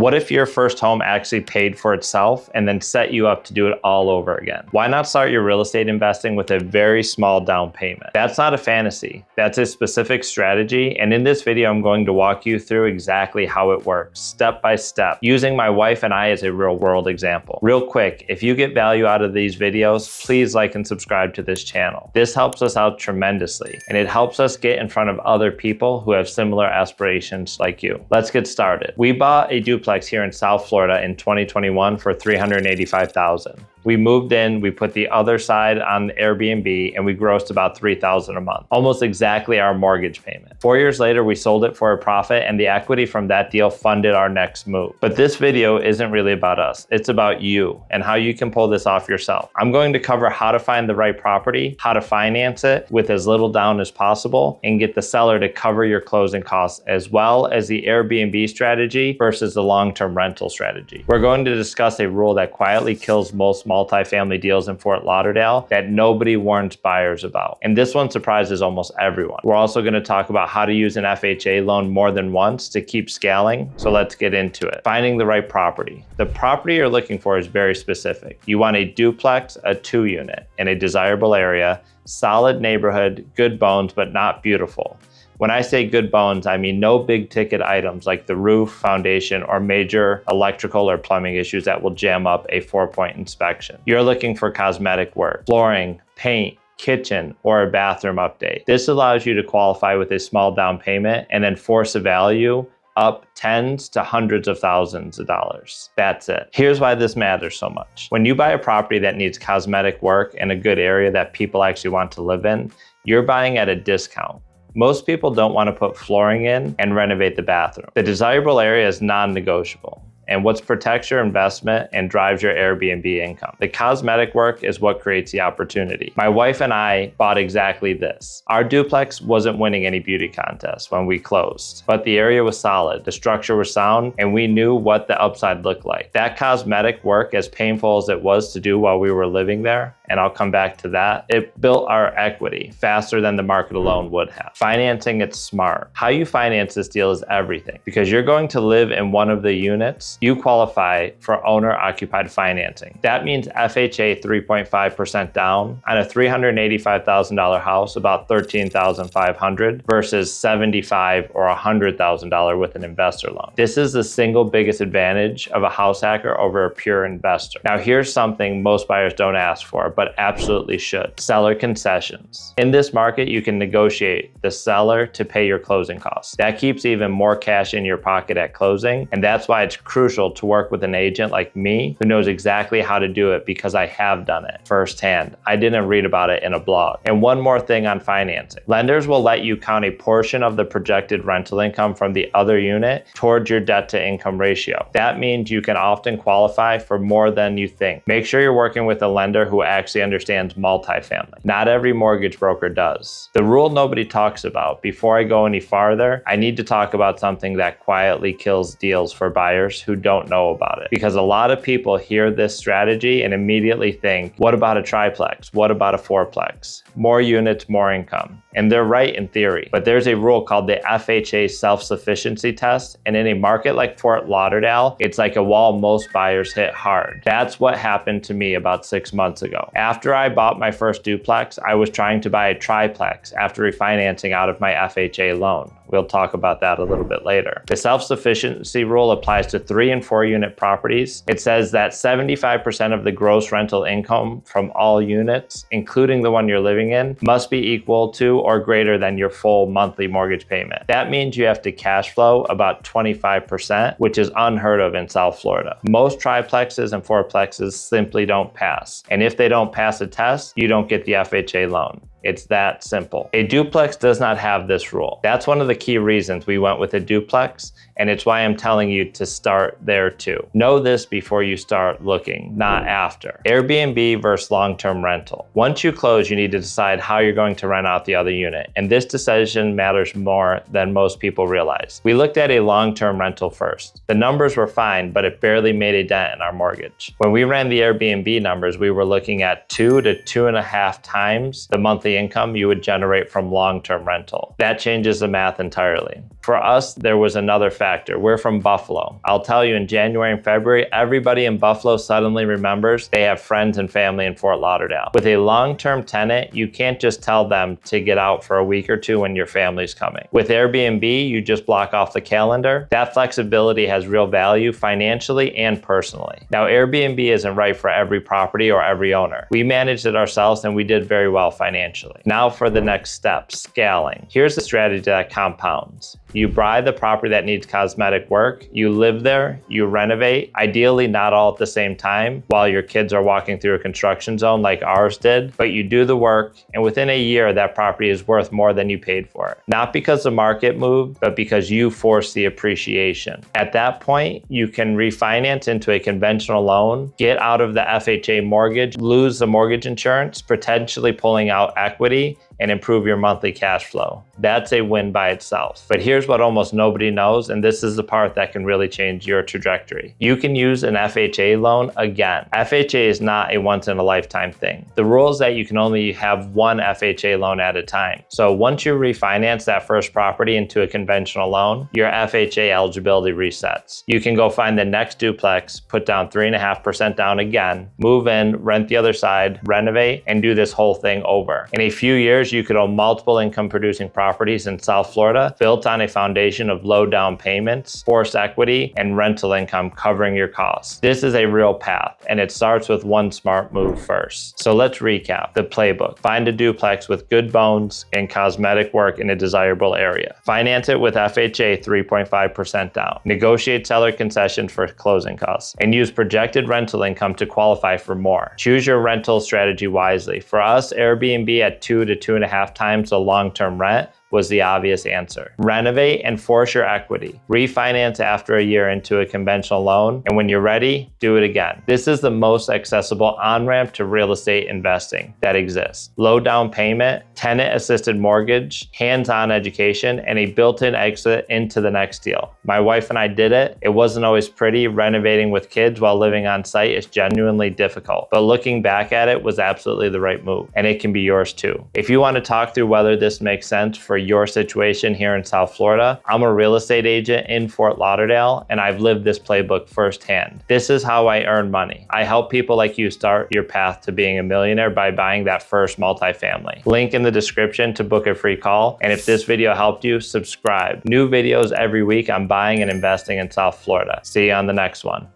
What if your first home actually paid for itself and then set you up to do it all over again? Why not start your real estate investing with a very small down payment? That's not a fantasy. That's a specific strategy. And in this video, I'm going to walk you through exactly how it works, step by step, using my wife and I as a real world example. Real quick, if you get value out of these videos, please like and subscribe to this channel. This helps us out tremendously, and it helps us get in front of other people who have similar aspirations like you. Let's get started. We bought a duplex here in South Florida in 2021 for $385,000. We moved in, we put the other side on Airbnb, and we grossed about $3,000 a month, almost exactly our mortgage payment. 4 years later, we sold it for a profit, and the equity from that deal funded our next move. But this video isn't really about us. It's about you and how you can pull this off yourself. I'm going to cover how to find the right property, how to finance it with as little down as possible, and get the seller to cover your closing costs, as well as the Airbnb strategy versus the long-term rental strategy. We're going to discuss a rule that quietly kills most multifamily deals in Fort Lauderdale that nobody warns buyers about. And this one surprises almost everyone. We're also going to talk about how to use an FHA loan more than once to keep scaling. So let's get into it. Finding the right property. The property you're looking for is very specific. You want a duplex, a 2-unit in a desirable area, solid neighborhood, good bones, but not beautiful. When I say good bones, I mean no big ticket items like the roof, foundation, or major electrical or plumbing issues that will jam up a 4-point inspection. You're looking for cosmetic work, flooring, paint, kitchen, or a bathroom update. This allows you to qualify with a small down payment and then force a value up tens to hundreds of thousands of dollars. That's it. Here's why this matters so much. When you buy a property that needs cosmetic work in a good area that people actually want to live in, you're buying at a discount. Most people don't want to put flooring in and renovate the bathroom. The desirable area is non-negotiable, and what protects your investment and drives your Airbnb income. The cosmetic work is what creates the opportunity. My wife and I bought exactly this. Our duplex wasn't winning any beauty contests when we closed, but the area was solid, the structure was sound, and we knew what the upside looked like. That cosmetic work, as painful as it was to do while we were living there, and I'll come back to that, it built our equity faster than the market alone would have. Financing it smart. How you finance this deal is everything, because you're going to live in one of the units. You qualify for owner-occupied financing. That means FHA 3.5% down on a $385,000 house, about $13,500 versus $75,000 or $100,000 with an investor loan. This is the single biggest advantage of a house hacker over a pure investor. Now here's something most buyers don't ask for, but absolutely should. Seller concessions. In this market, you can negotiate the seller to pay your closing costs. That keeps even more cash in your pocket at closing, and that's why it's crucial to work with an agent like me who knows exactly how to do it, because I have done it firsthand. I didn't read about it in a blog. And one more thing on financing. Lenders will let you count a portion of the projected rental income from the other unit towards your debt to income ratio. That means you can often qualify for more than you think. Make sure you're working with a lender who actually understands multifamily. Not every mortgage broker does. The rule nobody talks about. Before I go any farther, I need to talk about something that quietly kills deals for buyers who don't know about it. Because a lot of people hear this strategy and immediately think, what about a triplex? What about a fourplex? More units, more income. And they're right in theory, but there's a rule called the FHA self-sufficiency test. And in a market like Fort Lauderdale, it's like a wall most buyers hit hard. That's what happened to me about 6 months ago. After I bought my first duplex, I was trying to buy a triplex after refinancing out of my FHA loan. We'll talk about that a little bit later. The self-sufficiency rule applies to 3 and 4 unit properties. It says that 75% of the gross rental income from all units, including the one you're living in, must be equal to or greater than your full monthly mortgage payment. That means you have to cash flow about 25%, which is unheard of in South Florida. Most triplexes and fourplexes simply don't pass. And if they don't pass a test, you don't get the FHA loan. It's that simple. A duplex does not have this rule. That's one of the key reasons we went with a duplex, and it's why I'm telling you to start there too. Know this before you start looking, not after. Airbnb versus long-term rental. Once you close, you need to decide how you're going to rent out the other unit, and this decision matters more than most people realize. We looked at a long-term rental first. The numbers were fine, but it barely made a dent in our mortgage. When we ran the Airbnb numbers, we were looking at 2 to 2.5 times the monthly income you would generate from long-term rental. That changes the math entirely. For us, there was another factor factor. We're from Buffalo. I'll tell you, in January and February, everybody in Buffalo suddenly remembers they have friends and family in Fort Lauderdale. With a long-term tenant, you can't just tell them to get out for a week or two when your family's coming. With Airbnb, you just block off the calendar. That flexibility has real value financially and personally. Now, Airbnb isn't right for every property or every owner. We managed it ourselves and we did very well financially. Now for the next step, scaling. Here's a strategy that compounds. You buy the property that needs cosmetic work, you live there, you renovate, ideally not all at the same time while your kids are walking through a construction zone like ours did, but you do the work, and within a year that property is worth more than you paid for it. Not because the market moved, but because you forced the appreciation. At that point, you can refinance into a conventional loan, get out of the FHA mortgage, lose the mortgage insurance, potentially pulling out equity, and improve your monthly cash flow. That's a win by itself. But here's what almost nobody knows, and this is the part that can really change your trajectory. You can use an FHA loan again. FHA is not a once-in-a-lifetime thing. The rule is that you can only have one FHA loan at a time. So once you refinance that first property into a conventional loan, your FHA eligibility resets. You can go find the next duplex, put down 3.5% down again, move in, rent the other side, renovate, and do this whole thing over. In a few years, you could own multiple income producing properties in South Florida built on a foundation of low down payments, forced equity, and rental income covering your costs. This is a real path, and it starts with one smart move first. So let's recap the playbook. Find a duplex with good bones and cosmetic work in a desirable area. Finance it with FHA 3.5% down. Negotiate seller concessions for closing costs, and use projected rental income to qualify for more. Choose your rental strategy wisely. For us, Airbnb at 2 to 2.5 times the long-term rent was the obvious answer. Renovate and force your equity. Refinance after a year into a conventional loan, and when you're ready, do it again. This is the most accessible on-ramp to real estate investing that exists. Low down payment, tenant-assisted mortgage, hands-on education, and a built-in exit into the next deal. My wife and I did it. It wasn't always pretty. Renovating with kids while living on site is genuinely difficult, but looking back at it was absolutely the right move, and it can be yours too. If you want to talk through whether this makes sense for your situation here in South Florida, I'm a real estate agent in Fort Lauderdale, and I've lived this playbook firsthand. This is how I earn money. I help people like you start your path to being a millionaire by buying that first multifamily. Link in the description to book a free call, and if this video helped you, subscribe. New videos every week on buying and investing in South Florida. See you on the next one.